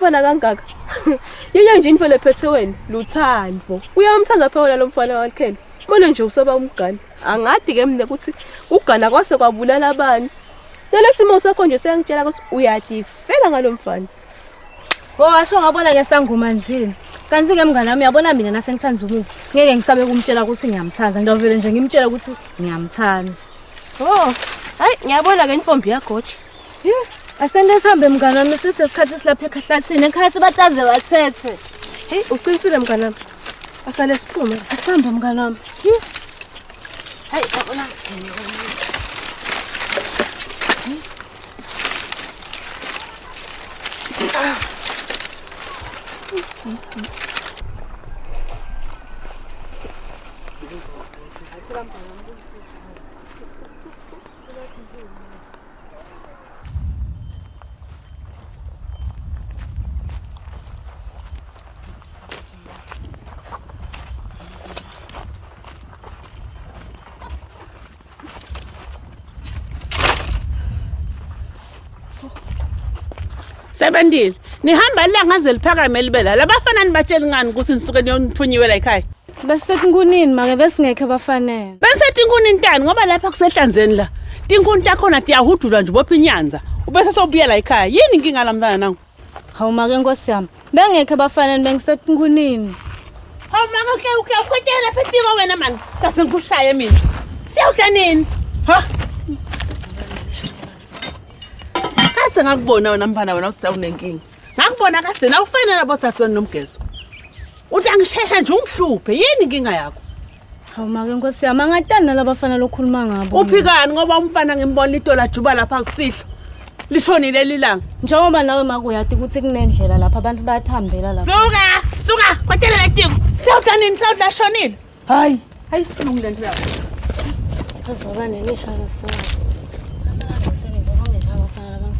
Bona kangaka. Yeye nje info lephethe wena, Luthando. Uyamthanda phela lo mfana wakhe. Bona nje usaba umgani. Angadi ke mina ukuthi ugana kwase kwabulala abantu. Sele simo sakho nje siyangitshela ukuthi uyatifela ngalo mfana. Asho ngabona ke sangumanzini. Kanti ke mngane wami uyabona mina nasengithanza umuntu. Ngeke ngisabe kumtshela ukuthi ngiyamthanda. Ngiyovela nje ngimtshela ukuthi ngiyamthanda. Hayi ngiyabona ke intombi yagoje. Asende sihambe mngane wami sithi isikhathi silapha ekhahlathini ekhaya sibataze wathethe. Hey uqinisile mngane wami. Asale siphume. Asihambe mngane wami. Hayi yabona ngithini wena. Sebendile nihamba la ngaze liphakame libela labafana nibatshela ngani ukuthi nisuke niyonithunyiwe la ekhaya bese tinkunini make besingekho bafanele bese tinkuni intani ngoba lapha kusehlanzeni la tinkuni takhona tiyahudula nje bopha inyanza ubese sobuya la ekhaya yini inkinga lamntana nangu hawu make Nkosi yami bengekho bafanele bengisetinkunini hawu make ukhwetela lapha etiko wena mani kase ngikushaye mina siyawudla nini ha Kade ngakubona wena mfana wena usawunenkinga. Ngakubona kade na ufana labo sathweni nomgezo. Uthi angishesha nje ungihluphe yini inkinga yakho? Hawu make Nkosi yami angatani nalabafana lokhuluma ngabo. Uphikani ngoba umfana ngimbona itola juba lapha kusihlo. Lishonile lilanga. Njengoba nawe make uyati ukuthi kunendlela lapha abantu bayathambela lapha. Suka kwatela letiko. Siyawudla nini siyawudla shonile. Hayi silungile nje lapha. Azoba nemishana sawa.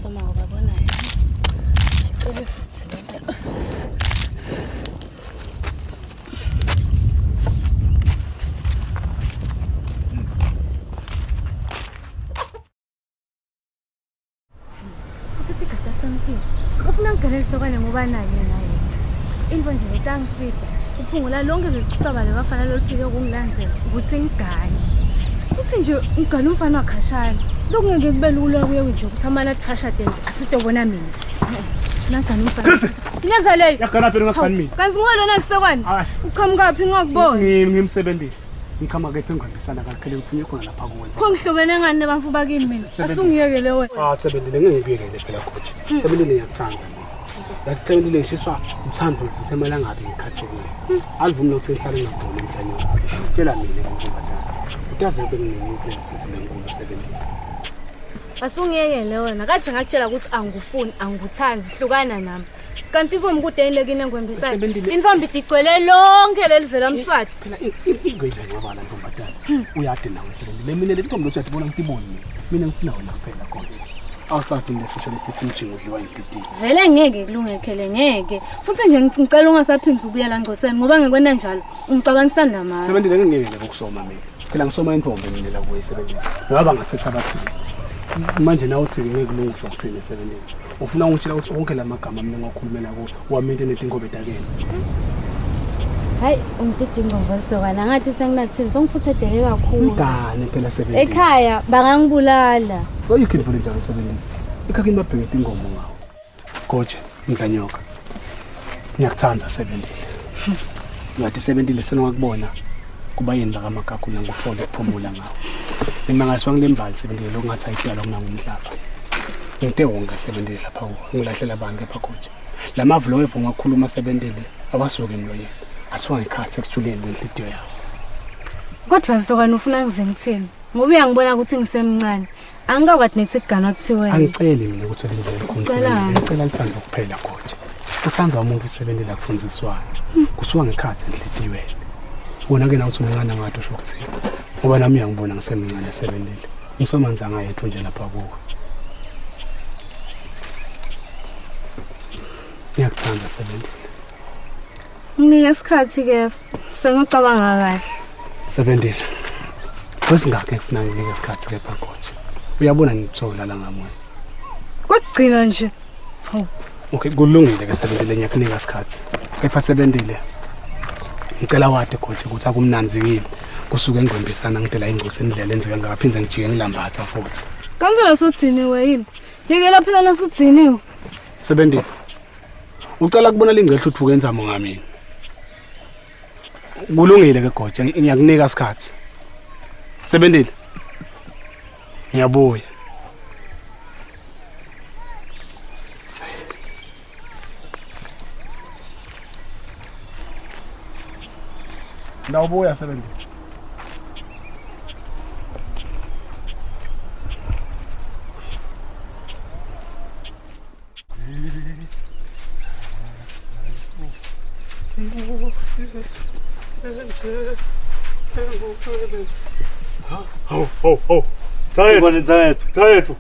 Sama ubabona ayicela futhi lento Sifikata something ufuna ngigeleza kwane ngoba naye into nje etangisida uphungula lonke lecaba lebafana lolifike kungilandzela ukuthi ngigane futhi nje ngigane umfana wakhashana lokungeke kube lula kuye nje ukuthi amala trasha dent asitobona mina nangani umfana inyaza leyo yakana phela ngakani mina kazi ngolona sisekwani uqhamukapi ngakubona ngimsebenzile ngikhama ke ngihambisana kakhele ngifuna khona lapha kuwena kongihlobene ngani nebantu bakini mina asungiyekele wena sebenzile ngeke ngibiyekele phela coach sebenzile ngiyakuthanda yathi sebenzile ngishiswa uthando futhi emalanga ngikhathekile alivumi ukuthi ngihlale ngabona emhlanje tshela mina ngizobadala utaze benginike isizwe lenkulu sebenzile asungiyekele wena kathi ngakutshela ukuthi angufuni angikuthandi hlukana nami kanti imvumi kude inlekine ngwembisana imvumi igcwele lonke lelivela mswati phela ingwedla ngoba la ntombadala uyade nawe sebenzile mina le ntombi lothi bona ngitiboni mina ngifuna wena kuphela konke awusathi lesisho lesithi mjingo udliwa inhlitiyo vele ngeke kulungekhele ngeke futhi nje ngicela ungasaphindza ukuya la Ngcoseni ngoba ngekwenda njalo ungicabangisana namanje sebenzile ngingeke ukusoma mina phela ngisoma intombi mina la kuye sebenzile ngoba ngathetha abathini manje nawe uthi ngeke kulungisho ukuthini sebenzile ufuna ungitshela ukuthi wonke lamagama mina ngokhulumela kuwo wamente netinkobe etakeni hayi umdidingo ngosokana ngathi senginathini songifuthedele kakhulu ngane phela sebenzile ekhaya bangangibulala oyikhini njalo sebenzile ekhakini babheke ingoma ngawo goje ngidanyoka ngiyakuthanda sebenzile ngathi sebenzile senongakubona kuba yini la kamakakhulu ngokuthola ukuphumula ngawo imangaliswa ngilembali sebenzile lokungathi ayidala kunangumhlaba into wonke sebenzile lapha ngilahlela abantu lapha goje lamavulo wethu ngakhuluma sebenzile awasuke emloyeni asuka ngikhathi ekujuleni lenhlitiyo yawo kodwa sokana ufuna ngize ngithini ngoba uyangibona ukuthi ngisemncane angikakwathi nethi kugana kuthiwe angiceli mina ukuthi ulindele khona ngicela lithanda ukuphela goje uthanza umuntu usebenzela kufundziswana kusuka ngikhathi enhlitiyweni wona ke nawuthi umncane ngathi usho ukuthini ngoba nami uyangibona ngisemncane sebenzile ngisomanza ngayethu nje lapha kuwo ngiyakuthanda sebenzile nginike isikhathi ke sengicabanga kahle sebenzile wesingakho ngifuna nginike isikhathi ke pha goje uyabona ngithola la ngamoya kwagcina nje Okay, kulungile ke Sebendile ngiyakunika isikhathi. Kepha Sebendile. Ngicela wade konje ukuthi akumnanzikile. Kusuke engqombisana ngidela ingozi endlela enzeka ngaphindze ngijike ngilambatha futhi. Kanjalo sothiniwe yini? Yekela phela nasuthiniwe. Sebendile. Ucela kubona lingcehla uthuke enzamo ngamina. Kulungile ke Goje, ngiyakunika isikhathi. Sebendile. Ngiyabuya. Ndawubuya Sebendile. Sayethu.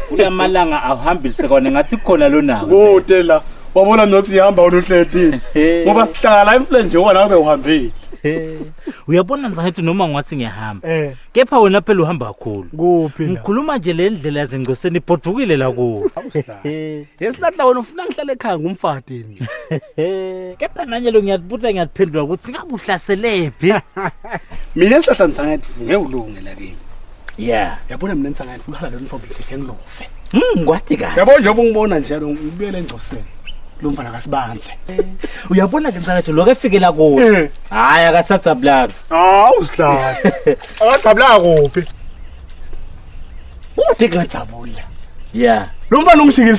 Kulamalanga awuhambise kona ngathi khona lo nawo. Kude la. Wabona nothi ihamba uluhleti. Ngoba sihlala emfule nje wona ube uhambile. Uyabona Nzanethu noma ngathi ngiyahamba. Kepha wena phela uhamba kakhulu. Kuphi la? Ngikhuluma nje le ndlela yazengcoseni ibhodukile la kuwo. Yesilahla wena ufuna ngihlale ekhaya ngumfati ni. Kepha nanye lo ngiyaphendula ukuthi ngabe uhlaselephi. Mina esihlahla Nzanethu ngeulungela kimi. Yeah. Yabona mina Nzanethu uhlala lo mfowethu ngishe ngilofe. Ngwathi kahle. Yabona nje ubungibona njalo ngibuyele engcoseni. Lo mfana kasibanze. Uyabona ke Nzanethu lokho efikela kuwo. Hayi akasatsabulanga. Usihlala. Akatsabula kuphi? Uthi ngatsabula. Yeah. Lo mfana ungishikile